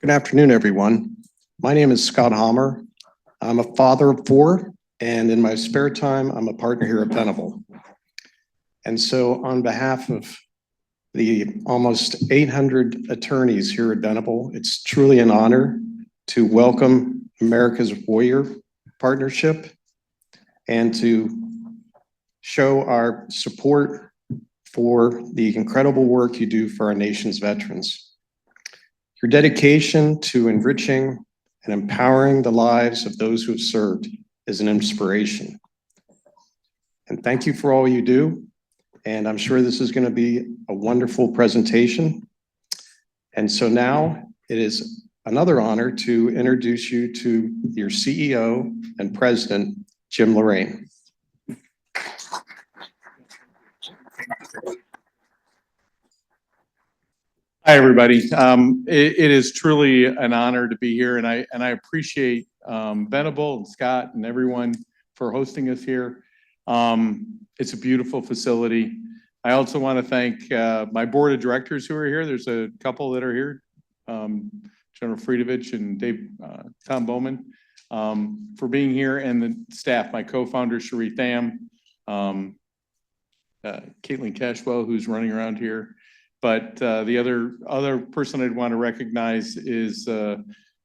Good afternoon, everyone. My name is Scott Hammer. I'm a father of four, and in my spare time, I'm a partner here at Venable. And so on behalf of the almost 800 attorneys here at Venable, it's truly an honor to welcome America's Warrior Partnership and to show our support for the incredible work you do for our nation's veterans. Your dedication to enriching and empowering the lives of those who have served is an inspiration. And thank you for all you do. And I'm sure this is going to be a wonderful presentation. And so now it is another honor to introduce you to your CEO and President, Jim Lorraine. Hi, everybody. It is truly an honor to be here, and I appreciate Venable and Scott and everyone for hosting us here. It's a beautiful facility. I also want to thank my board of directors who are here. There's a couple that are here, General Friedovich and Tom Bowman, for being here, and the staff, my co-founder, Cherie Tham, Caitlin Cashwell, who's running around here. But the other person I'd want to recognize is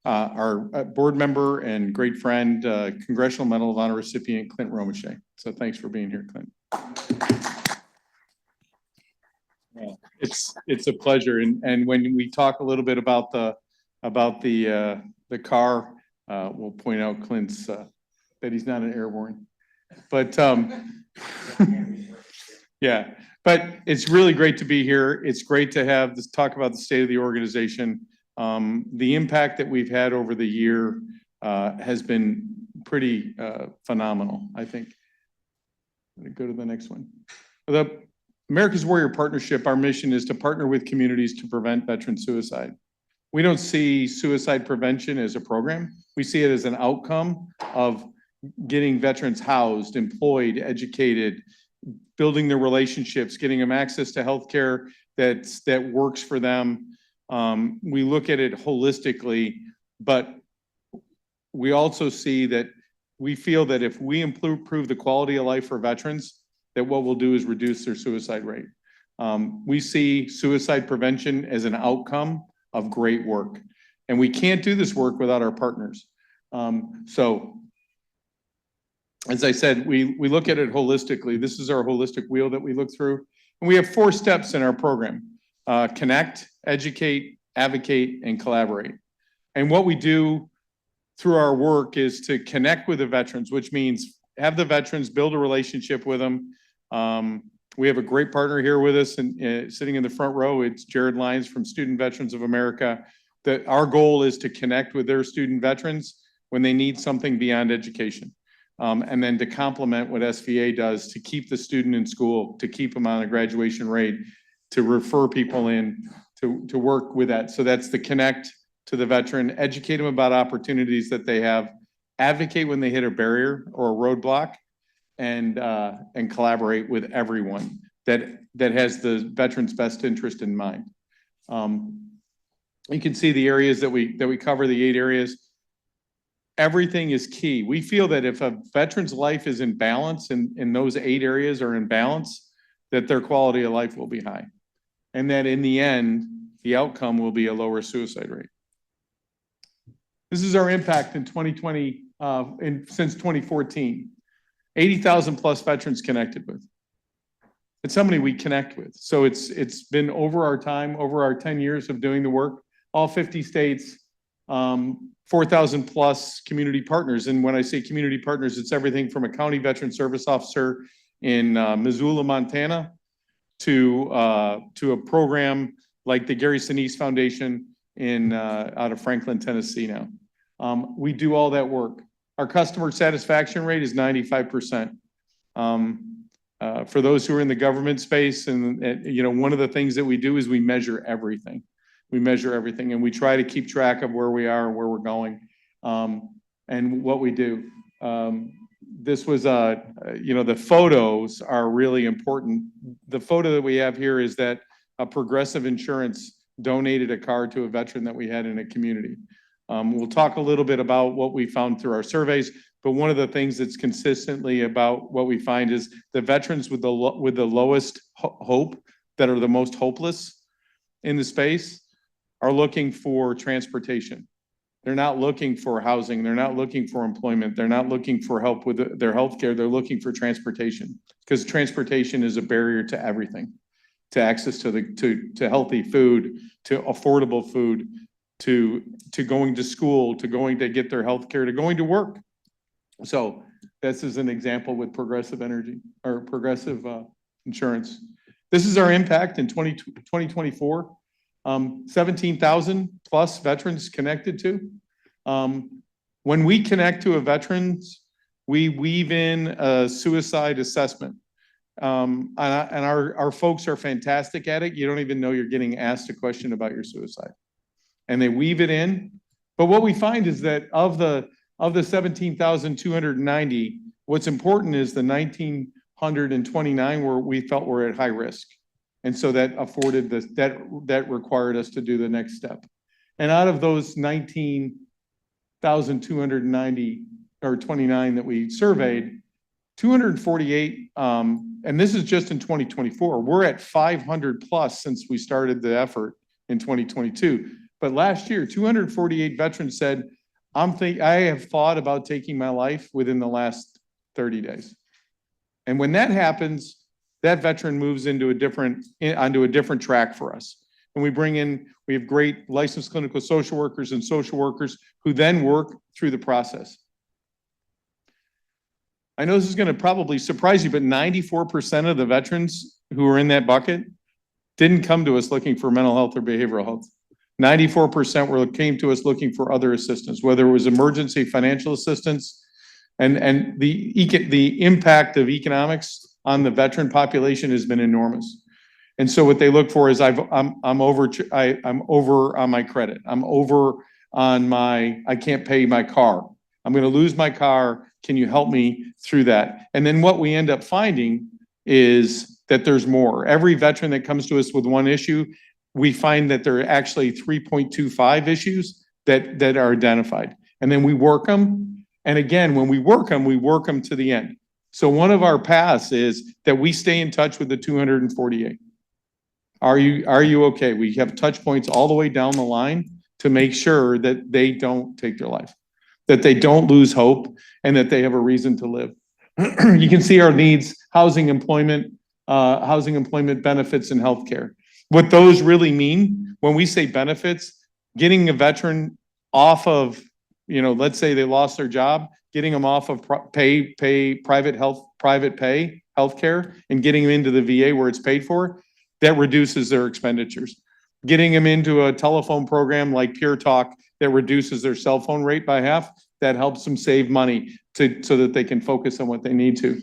our board member and great friend, Congressional Medal of Honor recipient, Clint Romeshay. So thanks for being here, Clint. Yeah, it's a pleasure. And when we talk a little bit about the car, we'll point out Clint's that he's not an airborne. But yeah. But it's really great to be here. It's great to have this talk about the state of the organization. The impact that we've had over the year has been pretty phenomenal, I think. Go to the next one. The America's Warrior Partnership, our mission is to partner with communities to prevent veteran suicide. We don't see suicide prevention as a program. We see it as an outcome of getting veterans housed, employed, educated, building their relationships, getting them access to healthcare that works for them. We look at it holistically, but we also see that we feel that if we improve the quality of life for veterans, that what we'll do is reduce their suicide rate. We see suicide prevention as an outcome of great work, and we can't do this work without our partners. So, as I said, we look at it holistically. This is our holistic wheel that we look through. And we have 4 steps in our program: connect, educate, advocate, and collaborate. And what we do through our work is to connect with the veterans, which means have the veterans build a relationship with them. We have a great partner here with us, and sitting in the front row, it's Jared Lyons from Student Veterans of America. That our goal is to connect with their student veterans when they need something beyond education. And then to complement what SVA does to keep the student in school, to keep them on a graduation rate, to refer people in, to work with that. So that's the connect to the veteran, educate them about opportunities that they have, advocate when they hit a barrier or a roadblock, and collaborate with everyone that has the veteran's best interest in mind. You can see the areas that we cover, the 8 areas. Everything is key. We feel that if a veteran's life is in balance and those 8 areas are in balance, that their quality of life will be high. And that in the end, the outcome will be a lower suicide rate. This is our impact in 2020, since 2014. 80,000 plus veterans connected with. It's somebody we connect with. So it's been over our time, over our 10 years of doing the work, all 50 states, 4,000 plus community partners. And when I say community partners, it's everything from a county veteran service officer in Missoula, Montana, to a program like the Gary Sinise Foundation out of Franklin, Tennessee now. We do all that work. Our customer satisfaction rate is 95%. For those who are in the government space, and one of the things that we do is we measure everything. We measure everything, and we try to keep track of where we are and where we're going, and what we do. This was, the photos are really important. The photo that we have here is that Progressive Insurance donated a car to a veteran that we had in a community. We'll talk a little bit about what we found through our surveys, but one of the things that's consistently about what we find is the veterans with the lowest hope, that are the most hopeless in the space, are looking for transportation. They're not looking for housing. They're not looking for employment. They're not looking for help with their health care. They're looking for transportation, because transportation is a barrier to everything, to access to healthy food, to affordable food, to going to school, to going to get their health care, to going to work. So this is an example with Progressive Energy or Progressive Insurance. This is our impact in 2024. 17,000 plus veterans connected to. When we connect to a veterans, we weave in a suicide assessment. And our folks are fantastic at it. You don't even know you're getting asked a question about your suicide. And they weave it in. But what we find is that of the 17,290, what's important is the 1,929 where we felt were at high risk. And so that afforded this, that required us to do the next step. And out of those 19,290 or 29 that we surveyed, 248, and this is just in 2024, we're at 500 plus since we started the effort in 2022. But last year, 248 veterans said, I have thought about taking my life within the last 30 days. And when that happens, that veteran moves onto a different track for us. And we have great licensed clinical social workers and social workers who then work through the process. I know this is going to probably surprise you, but 94% of the veterans who are in that bucket didn't come to us looking for mental health or behavioral health. 94% came to us looking for other assistance, whether it was emergency financial assistance, and the impact of economics on the veteran population has been enormous. And so what they look for is I'm over on my credit. I'm over on I can't pay my car. I'm going to lose my car. Can you help me through that? And then what we end up finding is that there's more. Every veteran that comes to us with one issue, we find that there are actually 3.25 issues that are identified. And then we work them. And again, when we work them to the end. So one of our paths is that we stay in touch with the 248. Are you okay? We have touch points all the way down the line to make sure that they don't take their life, that they don't lose hope, and that they have a reason to live. You can see our needs: housing, employment, benefits, and healthcare. What those really mean when we say benefits, getting a veteran off of, let's say they lost their job, getting them off of private pay healthcare and getting them into the VA where it's paid for, that reduces their expenditures. Getting them into a telephone program like Pure Talk that reduces their cell phone rate by half, that helps them save money so that they can focus on what they need to.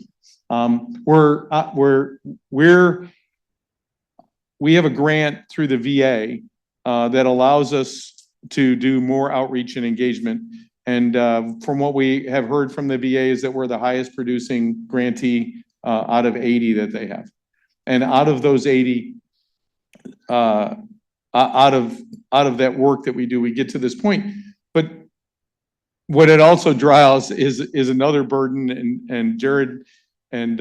We have a grant through the VA that allows us to do more outreach and engagement. And from what we have heard from the VA is that we're the highest producing grantee out of 80 that they have. And out of those 80, out of that work that we do, we get to this point. But what it also draws is another burden, and Jared and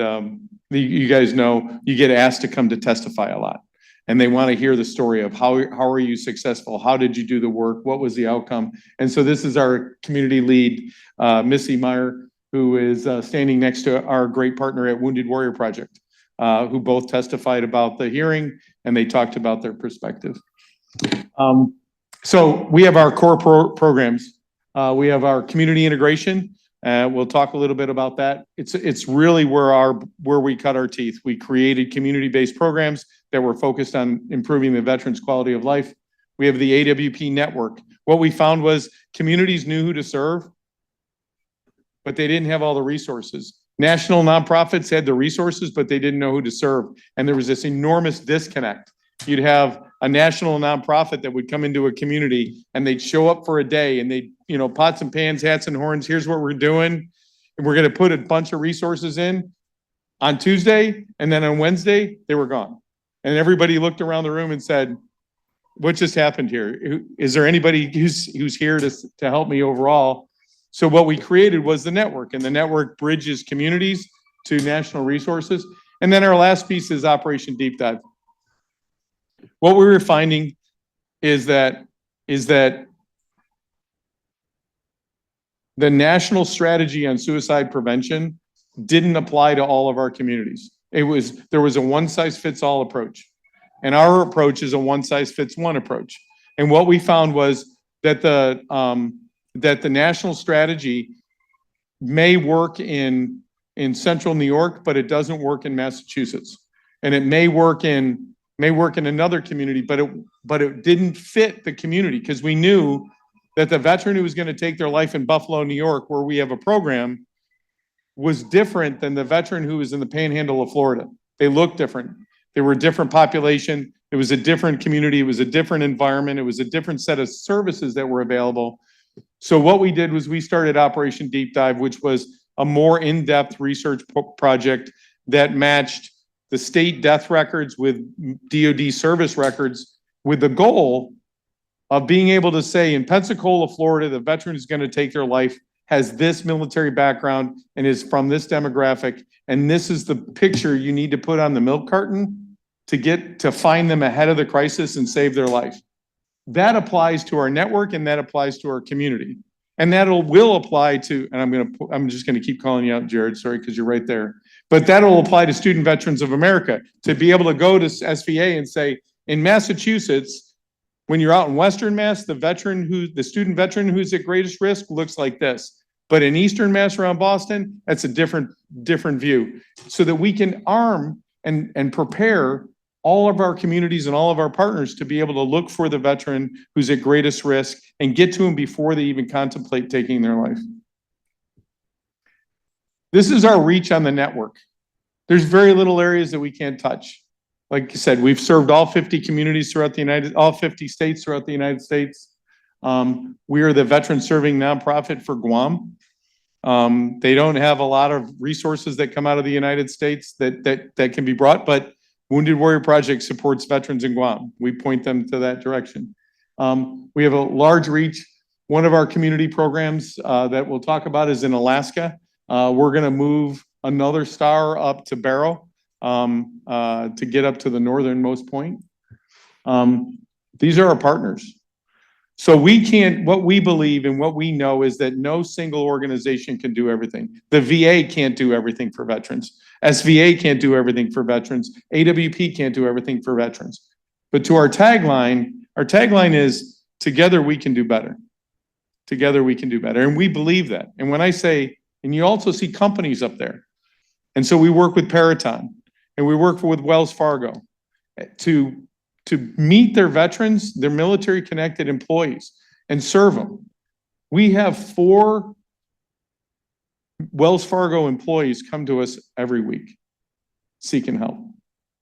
you guys know, you get asked to come to testify a lot. And they want to hear the story of how are you successful? How did you do the work? What was the outcome? And so this is our community lead, Missy Meyer, who is standing next to our great partner at Wounded Warrior Project, who both testified about the hearing and they talked about their perspective. So we have our core programs. We have our community integration. We'll talk a little bit about that. It's really where we cut our teeth. We created community-based programs that were focused on improving the veterans' quality of life. We have the AWP network. What we found was communities knew who to serve, but they didn't have all the resources. National nonprofits had the resources, but they didn't know who to serve. And there was this enormous disconnect. You'd have a national nonprofit that would come into a community and they'd show up for a day and they'd, pots and pans, hats and horns, here's what we're doing. And we're going to put a bunch of resources in on Tuesday. And then on Wednesday, they were gone. And everybody looked around the room and said, what just happened here? Is there anybody who's here to help me overall? So what we created was the network, and the network bridges communities to national resources. And then our last piece is Operation Deep Dive. What we were finding is that the national strategy on suicide prevention didn't apply to all of our communities. There was a one-size-fits-all approach. And our approach is a one-size-fits-one approach. And what we found was that the national strategy may work in central New York, but it doesn't work in Massachusetts. And it may work in another community, but it didn't fit the community, because we knew that the veteran who was going to take their life in Buffalo, New York, where we have a program, was different than the veteran who was in the Panhandle of Florida. They looked different. They were a different population. It was a different community. It was a different environment. It was a different set of services that were available. So what we did was we started Operation Deep Dive, which was a more in-depth research project that matched the state death records with DoD service records, with the goal of being able to say, in Pensacola, Florida, the veteran who's going to take their life has this military background and is from this demographic, and this is the picture you need to put on the milk carton to find them ahead of the crisis and save their life. That applies to our network, and that applies to our community. And will apply to, and I'm just gonna keep calling you out, Jared, sorry, because you're right there. But that'll apply to Student Veterans of America, to be able to go to SVA and say, in Massachusetts, when you're out in Western Mass, the student veteran who's at greatest risk looks like this. But in Eastern Mass around Boston, that's a different view. So that we can arm and prepare all of our communities and all of our partners to be able to look for the veteran who's at greatest risk and get to them before they even contemplate taking their life. This is our reach on the network. There's very little areas that we can't touch. Like I said, we've served all 50 communities throughout all 50 states throughout the United States. We are the veteran serving nonprofit for Guam. They don't have a lot of resources that come out of the United States that can be brought, but Wounded Warrior Project supports veterans in Guam. We point them to that direction. We have a large reach. One of our community programs that we'll talk about is in Alaska. We're gonna move another star up to Barrow to get up to the northernmost point. These are our partners. So what we believe and what we know is that no single organization can do everything. The VA can't do everything for veterans. SVA can't do everything for veterans. AWP can't do everything for veterans. But to our tagline is, together we can do better. Together we can do better. And we believe that. And when I say, and you also see companies up there. And so we work with Peraton and we work with Wells Fargo to meet their veterans, their military connected employees, and serve them. We have 4 Wells Fargo employees come to us every week seeking help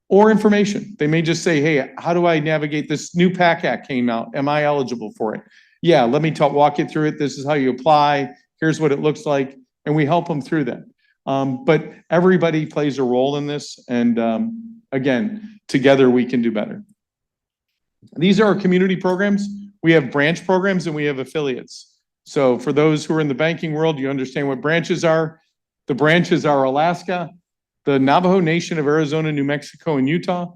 or information. They may just say, hey, how do I navigate this new PAC Act came out? Am I eligible for it? Yeah, let me walk you through it. This is how you apply. Here's what it looks like. And we help them through that. But everybody plays a role in this. And again, together we can do better. These are our community programs. We have branch programs and we have affiliates. So for those who are in the banking world, you understand what branches are. The branches are Alaska, the Navajo Nation of Arizona, New Mexico, and Utah,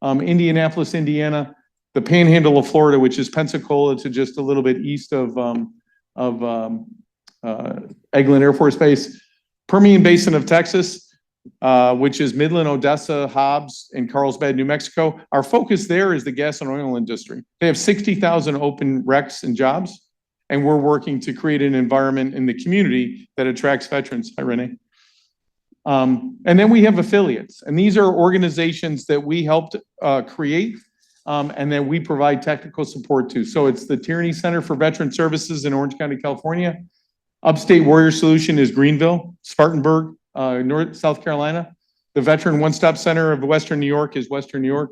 Indianapolis, Indiana, the Panhandle of Florida, which is Pensacola to just a little bit east of Eglin Air Force Base, Permian Basin of Texas, which is Midland, Odessa, Hobbs, and Carlsbad, New Mexico. Our focus there is the gas and oil industry. They have 60,000 open recs and jobs, and we're working to create an environment in the community that attracts veterans. Hi, Renee. And then we have affiliates, and these are organizations that we helped create and that we provide technical support to. So it's the Tierney Center for Veteran Services in Orange County, California. Upstate Warrior Solution is Greenville. Spartanburg, South Carolina. The Veteran One-Stop Center of Western New York is Western New York,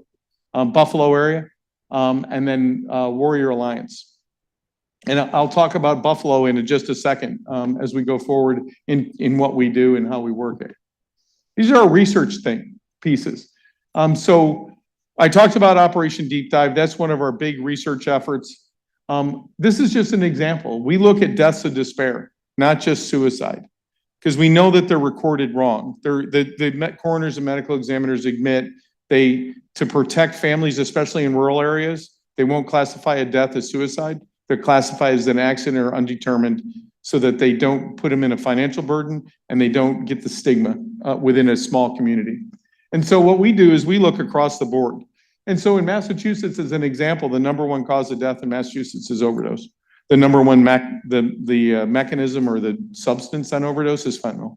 Buffalo area, and then Warrior Alliance. And I'll talk about Buffalo in just a second as we go forward in what we do and how we work it. These are our research pieces. So I talked about Operation Deep Dive. That's one of our big research efforts. This is just an example. We look at deaths of despair, not just suicide, because we know that they're recorded wrong. The coroners and medical examiners admit to protect families, especially in rural areas, they won't classify a death as suicide. They're classified as an accident or undetermined so that they don't put them in a financial burden and they don't get the stigma within a small community. And so what we do is we look across the board. And so in Massachusetts, as an example, the number one cause of death in Massachusetts is overdose. The number one mechanism or the substance on overdose is fentanyl.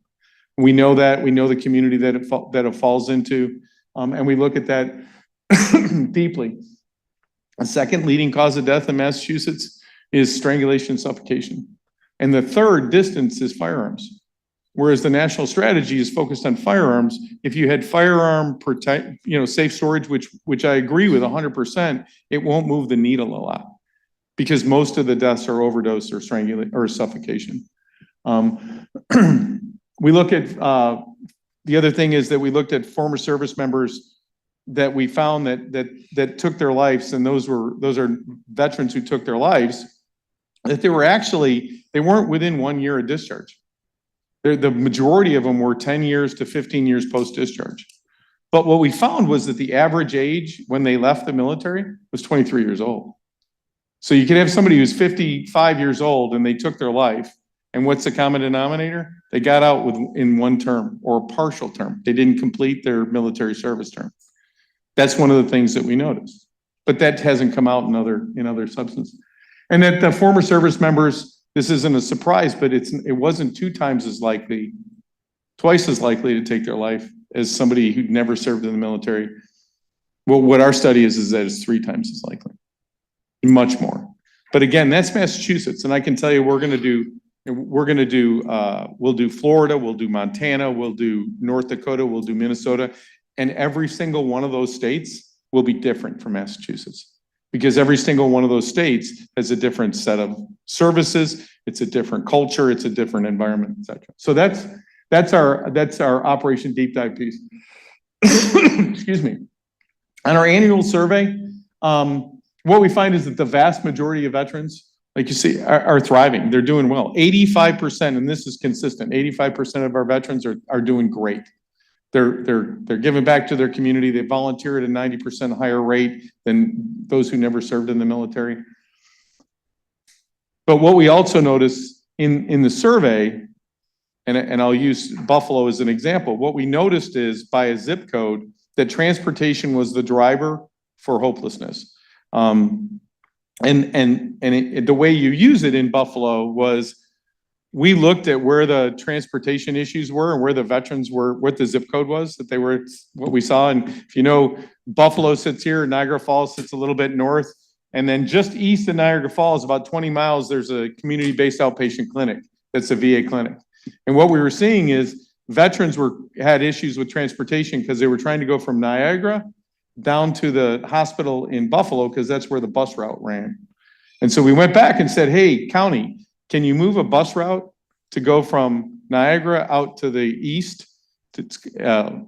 We know that. We know the community that it falls into, and we look at that deeply. A second leading cause of death in Massachusetts is strangulation and suffocation. And the third distance is firearms. Whereas the national strategy is focused on firearms, if you had firearm safe storage, which I agree with 100%, it won't move the needle a lot because most of the deaths are overdose or strangulation or suffocation. We look at, the other thing is that we looked at former service members that we found that took their lives, and those are veterans who took their lives, that they weren't within 1 year of discharge. The majority of them were 10 years to 15 years post-discharge. But what we found was that the average age when they left the military was 23 years old. So you could have somebody who's 55 years old and they took their life, and what's the common denominator? They got out in 1 term or a partial term. They didn't complete their military service term. That's one of the things that we noticed. But that hasn't come out in other substances. And that the former service members, this isn't a surprise, but it wasn't 2 times as likely, twice as likely to take their life as somebody who'd never served in the military. Well, what our study is that it's 3 times as likely, much more. But again, that's Massachusetts, and I can tell you we'll do Florida, we'll do Montana, we'll do North Dakota, we'll do Minnesota, and every single one of those states will be different from Massachusetts. Because every single one of those states has a different set of services, it's a different culture, it's a different environment, et cetera. So that's our Operation Deep Dive piece. Excuse me. On our annual survey, what we find is that the vast majority of veterans, like you see, are thriving. They're doing well. 85%, and this is consistent, 85% of our veterans are doing great. They're giving back to their community. They volunteer at a 90% higher rate than those who never served in the military. But what we also notice in the survey, and I'll use Buffalo as an example, what we noticed is by a zip code that transportation was the driver for hopelessness. The way you use it in Buffalo was we looked at where the transportation issues were and where the veterans were, what the zip code was that they were, what we saw. And if you know, Buffalo sits here, Niagara Falls sits a little bit north, and then just east of Niagara Falls, about 20 miles, there's a community-based outpatient clinic that's a VA clinic. And what we were seeing is veterans had issues with transportation because they were trying to go from Niagara down to the hospital in Buffalo because that's where the bus route ran. And so we went back and said, hey, county, can you move a bus route to go from Niagara out to the east and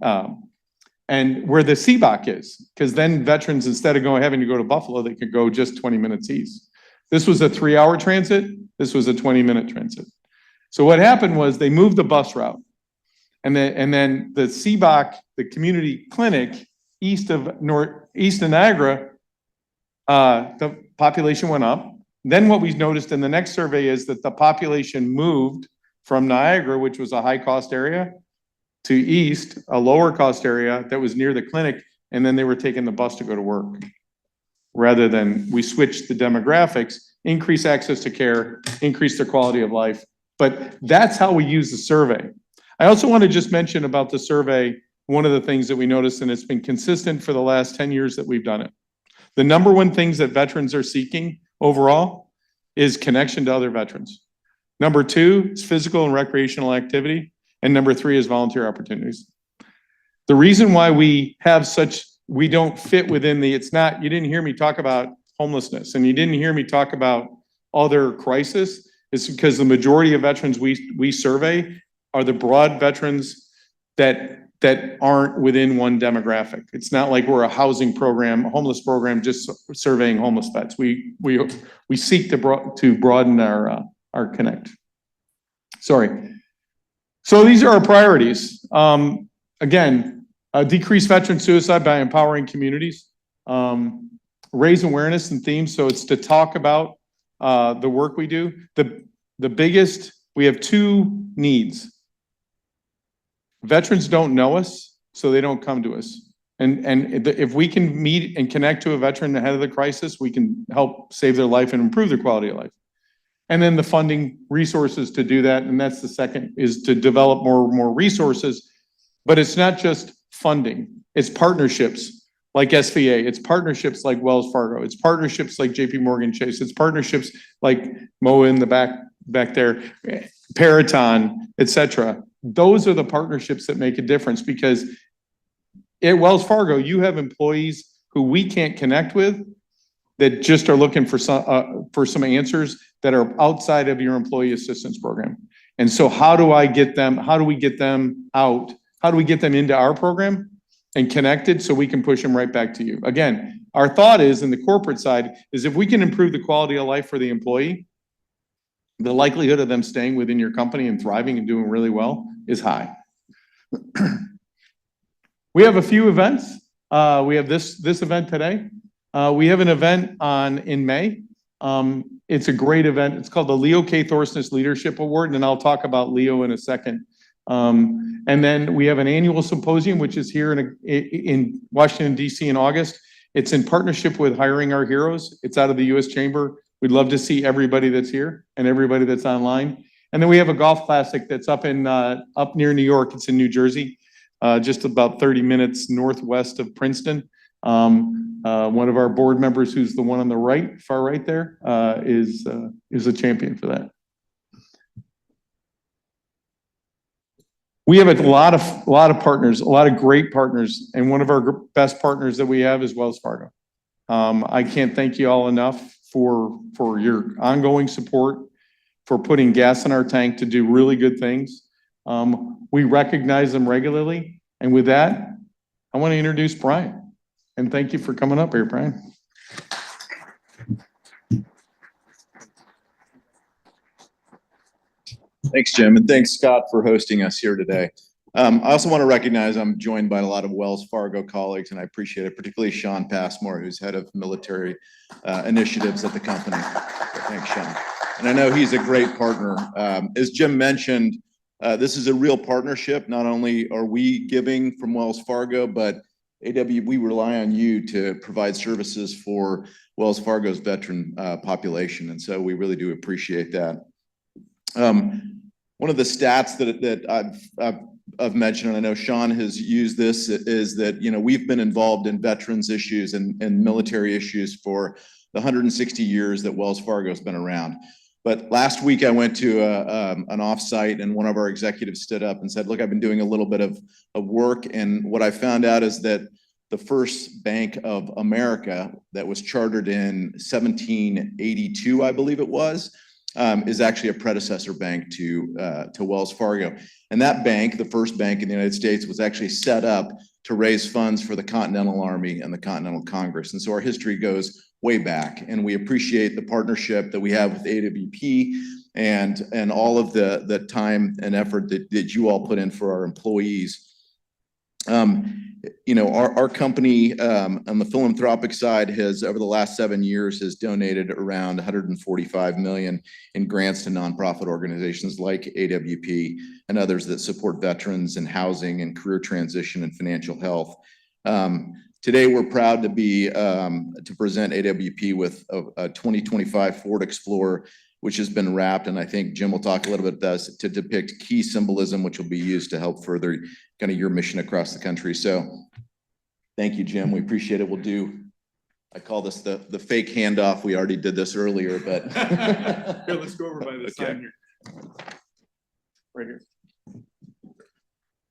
where the CBOC is? Because then veterans, instead of having to go to Buffalo, they could go just 20 minutes east. This was a 3-hour transit. This was a 20-minute transit. So what happened was they moved the bus route. And then the CBOC, the community clinic east of Niagara, the population went up. Then what we noticed in the next survey is that the population moved from Niagara, which was a high-cost area, to east, a lower-cost area that was near the clinic, and then they were taking the bus to go to work. Rather than we switched the demographics, increase access to care, increase their quality of life. But that's how we use the survey. I also want to just mention about the survey, one of the things that we noticed, and it's been consistent for the last 10 years that we've done it. The number one things that veterans are seeking overall is connection to other veterans. Number 2 is physical and recreational activity. And number 3 is volunteer opportunities. The reason why we don't fit within you didn't hear me talk about homelessness and you didn't hear me talk about other crises, is because the majority of veterans we survey are the broad veterans that that aren't within one demographic. It's not like we're a housing program, a homeless program, just surveying homeless vets. We seek to broaden our connect. Sorry. So these are our priorities. Again, decrease veteran suicide by empowering communities, raise awareness and themes. So it's to talk about the work we do. The biggest, we have two needs. Veterans don't know us, so they don't come to us. And if we can meet and connect to a veteran ahead of the crisis, we can help save their life and improve their quality of life. And then the funding resources to do that, and that's the second, is to develop more resources. But it's not just funding, it's partnerships like SVA, it's partnerships like Wells Fargo, it's partnerships like JP Morgan Chase, it's partnerships like Moa in the back there, Peraton, et cetera. Those are the partnerships that make a difference, because at Wells Fargo, you have employees who we can't connect with that just are looking for some answers that are outside of your employee assistance program. And so how do we get them out? How do we get them into our program and connected so we can push them right back to you? Again, our thought is, in the corporate side, is if we can improve the quality of life for the employee, the likelihood of them staying within your company and thriving and doing really well is high. We have a few events. We have this event today. We have an event in May. It's a great event. It's called the Leo K. Thorsness Leadership Award, and I'll talk about Leo in a second. And then we have an annual symposium, which is here in Washington, D.C. in August. It's in partnership with Hiring Our Heroes. It's out of the U.S. Chamber. We'd love to see everybody that's here and everybody that's online. And then we have a golf classic that's up near New York. It's in New Jersey, just about 30 minutes northwest of Princeton. One of our board members, who's the one on the right, far right there, is a champion for that. We have a lot of partners, a lot of great partners, and one of our best partners that we have is Wells Fargo. I can't thank you all enough for your ongoing support, for putting gas in our tank to do really good things. We recognize them regularly, and with that, I want to introduce Brian, and thank you for coming up here, Brian. Thanks, Jim, and thanks, Scott, for hosting us here today. I also want to recognize I'm joined by a lot of Wells Fargo colleagues, and I appreciate it, particularly Sean Passmore, who's head of military initiatives at the company. So thanks, Sean. And I know he's a great partner. As Jim mentioned, this is a real partnership. Not only are we giving from Wells Fargo, but we rely on you to provide services for Wells Fargo's veteran population, and so we really do appreciate that. One of the stats that I've mentioned, and I know Sean has used this, is that, you know, we've been involved in veterans issues and military issues for the 160 years that Wells Fargo's been around. But last week I went to an offsite, and one of our executives stood up and said, look, I've been doing a little bit of work, and what I found out is that the first Bank of America that was chartered in 1782, I believe it was, is actually a predecessor bank to Wells Fargo. And that bank, the first bank in the United States, was actually set up to raise funds for the Continental Army and the Continental Congress. And so our history goes way back, and we appreciate the partnership that we have with AWP and all of the time and effort that you all put in for our employees. You know, our company on the philanthropic side has, over the last 7 years, has donated around 145 million in grants to nonprofit organizations like AWP and others that support veterans in housing and career transition and financial health. Today, we're proud to present AWP with a 2025 Ford Explorer, which has been wrapped, and I think Jim will talk a little bit about this, to depict key symbolism, which will be used to help further kind of your mission across the country. So thank you, Jim. We appreciate it. We'll do, I call this the fake handoff. We already did this earlier, but. Here, let's go over by the sign here. Right here.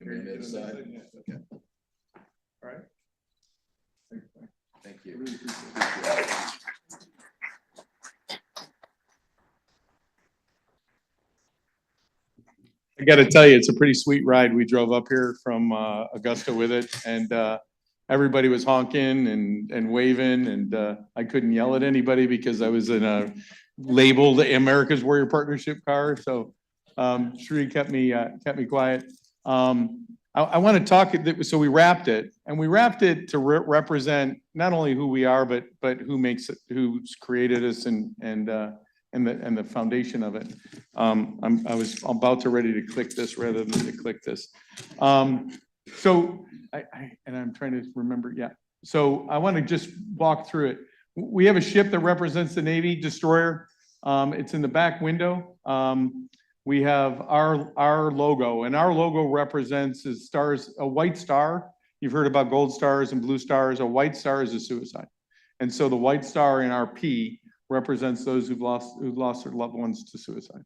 Okay. All right. Thank you. Really appreciate it. I got to tell you, it's a pretty sweet ride. We drove up here from Augusta with it, and everybody was honking and waving, and I couldn't yell at anybody because I was in a labeled America's Warrior Partnership car. So Sheree kept me quiet. I want to talk. So we wrapped it, and we wrapped it to represent not only who we are, but who makes it, who's created us, and the foundation of it. I was about to ready to click this rather than to click this. So I'm trying to remember. Yeah. So I want to just walk through it. We have a ship that represents the Navy destroyer. It's in the back window. We have our logo, and our logo represents is stars, a white star. You've heard about gold stars and blue stars. A white star is a suicide. And so the white star in our P represents those who've lost their loved ones to suicide.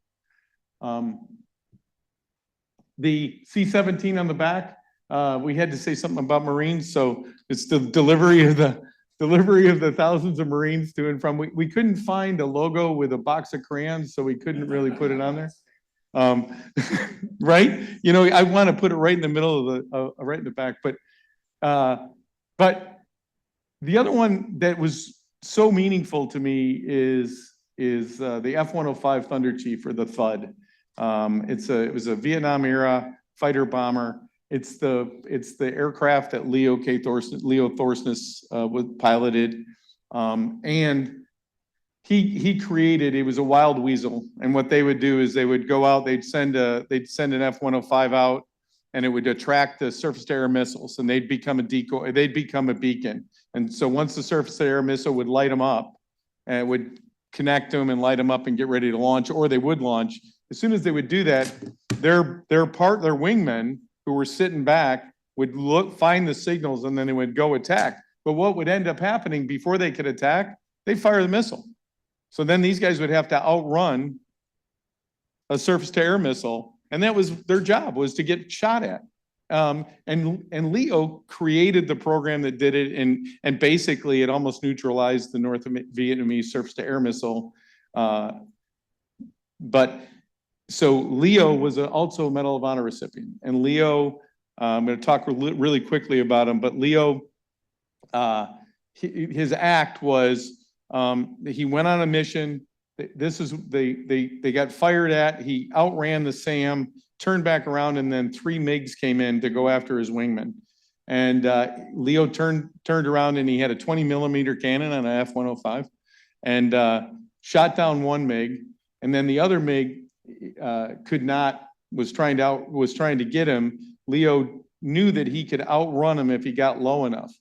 The C-17 on the back, we had to say something about Marines, so it's the delivery of the thousands of Marines to and from. We couldn't find a logo with a box of crayons, so we couldn't really put it on there. Right? You know, I want to put it right in the middle of right in the back, but the other one that was so meaningful to me is the F-105 Thunder Chief, or the THUD. It was a Vietnam era fighter bomber. It's the aircraft that Leo Thorsness was piloted, and he created. It was a wild weasel, and what they would do is they would go out. They'd send an F-105 out, and it would attract the surface-to-air missiles, and they'd become a decoy. They'd become a beacon. And so once the surface-to-air missile would light them up, and it would connect them and light them up and get ready to launch, or they would launch. As soon as they would do that, their wingmen who were sitting back would find the signals, and then they would go attack. But what would end up happening before they could attack? They'd fire the missile. So then these guys would have to outrun a surface-to-air missile, and that was their job, was to get shot at. And Leo created the program that did it, and basically it almost neutralized the North Vietnamese surface-to-air missile. But so Leo was also a Medal of Honor recipient, and Leo, I'm going to talk really quickly about him, but Leo, his act was, he went on a mission. They got fired at. He outran the SAM, turned back around, and then 3 MiGs came in to go after his wingman. And Leo turned around, and he had a 20mm cannon on an F-105, and shot down 1 MiG, and then the other MiG was trying to get him. Leo knew that he could outrun him if he got low enough.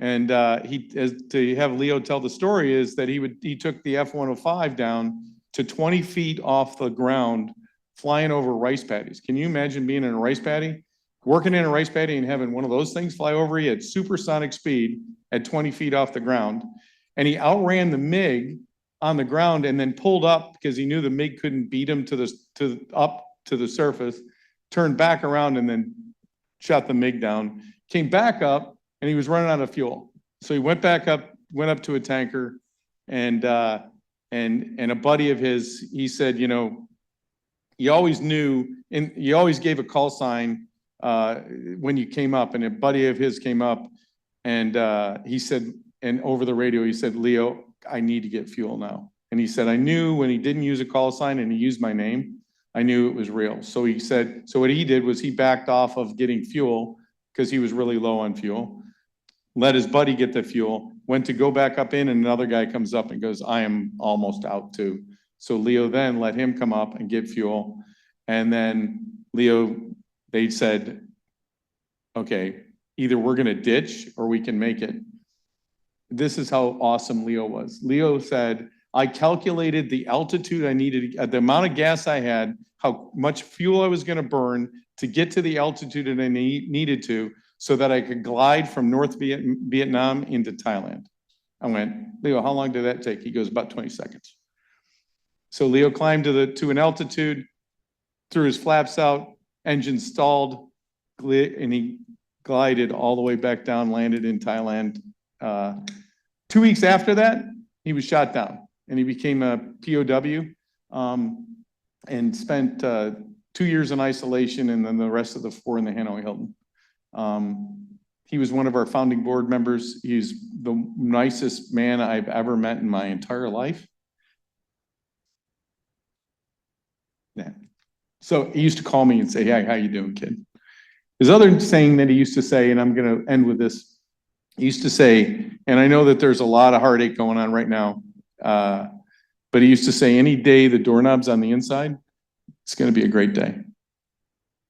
And to have Leo tell the story is that he took the F-105 down to 20 feet off the ground, flying over rice paddies. Can you imagine being in a rice paddy? Working in a rice paddy and having one of those things fly over you at supersonic speed at 20 feet off the ground. And he outran the MiG on the ground and then pulled up because he knew the MiG couldn't beat him up to the surface, turned back around and then shot the MiG down, came back up, and he was running out of fuel. So he went back up, went up to a tanker, and a buddy of his, he said, you know, you always knew, and you always gave a call sign when you came up, and a buddy of his came up, and he said, and over the radio, he said, Leo, I need to get fuel now. And he said, I knew when he didn't use a call sign and he used my name, I knew it was real. So he said, so what he did was he backed off of getting fuel because he was really low on fuel, let his buddy get the fuel, went to go back up in, and another guy comes up and goes, I am almost out too. So Leo then let him come up and get fuel. And then Leo, they said, okay, either we're going to ditch or we can make it. This is how awesome Leo was. Leo said, I calculated the altitude I needed, the amount of gas I had, how much fuel I was going to burn to get to the altitude that I needed to, so that I could glide from North Vietnam into Thailand. I went, Leo, how long did that take? He goes, about 20 seconds. So Leo climbed to an altitude, threw his flaps out, engine stalled, and he glided all the way back down, landed in Thailand. 2 weeks after that, he was shot down, and he became a POW, and spent 2 2 years in isolation, and then the rest of the 4 in the Hanoi Hilton. He was one of our founding board members. He's the nicest man I've ever met in my entire life. Yeah. So he used to call me and say, "Hey, how you doing, kid?" His other saying that he used to say, and I'm going to end with this. He used to say, and I know that there's a lot of heartache going on right now, but he used to say, any day the doorknob's on the inside, it's going to be a great day,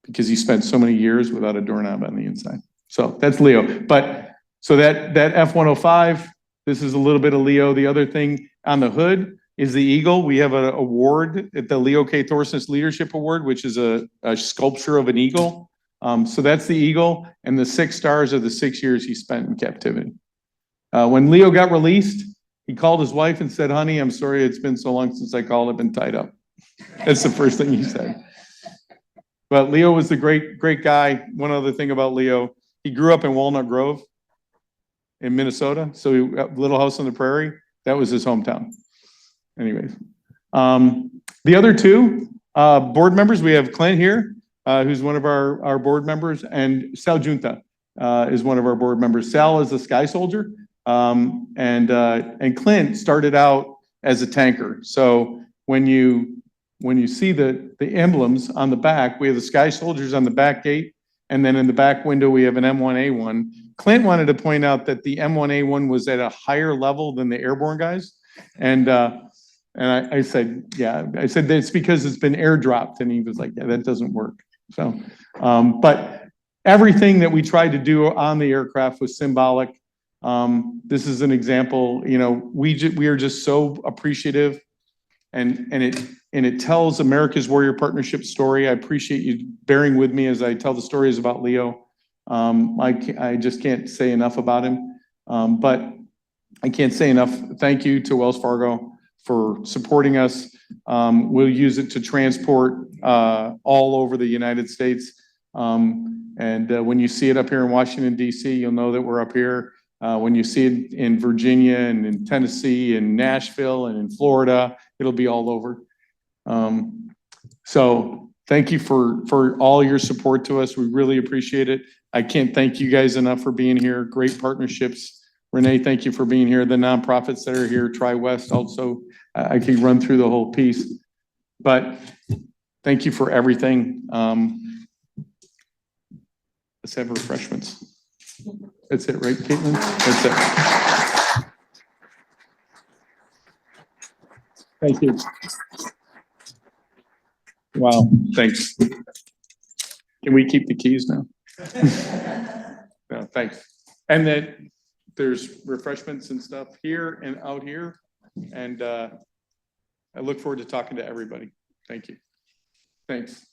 because he spent so many years without a doorknob on the inside. So that's Leo. But so that F-105, this is a little bit of Leo. The other thing on the hood is the eagle. We have an award at the Leo K. Thorsness Leadership Award, which is a sculpture of an eagle. So that's the eagle, and the 6 stars are the 6 years he spent in captivity. When Leo got released, he called his wife and said, "Honey, I'm sorry it's been so long since I called. I've been tied up." That's the first thing he said. But Leo was a great guy. One other thing about Leo, he grew up in Walnut Grove in Minnesota. So Little House on the Prairie, that was his hometown. Anyways, the other 2 board members, we have Clint here, who's one of our board members, and Sal Junta is one of our board members. Sal is a Sky Soldier, and Clint started out as a tanker. So when you see the emblems on the back, we have the Sky Soldiers on the back gate, and then in the back window we have an M1A1. Clint wanted to point out that the M1A1 was at a higher level than the airborne guys, and I said, yeah, I said it's because it's been airdropped, and he was like, yeah, that doesn't work. So, but everything that we tried to do on the aircraft was symbolic. This is an example. You know, we are just so appreciative, and it tells America's Warrior Partnership story. I appreciate you bearing with me as I tell the stories about Leo. I just can't say enough about him, but I can't say enough thank you to Wells Fargo for supporting us. We'll use it to transport all over the United States. And when you see it up here in Washington, D.C., you'll know that we're up here. When you see it in Virginia and in Tennessee and Nashville and in Florida, it'll be all over. So thank you for all your support to us. We really appreciate it. I can't thank you guys enough for being here. Great partnerships. Renee, thank you for being here. The nonprofits that are here, Tri-West also, I could run through the whole piece, but thank you for everything. Let's have refreshments. That's it, right, Caitlin? That's it. Thank you. Wow, thanks. Can we keep the keys now? No, thanks. And then there's refreshments and stuff here and out here. And I look forward to talking to everybody. Thank you. Thanks.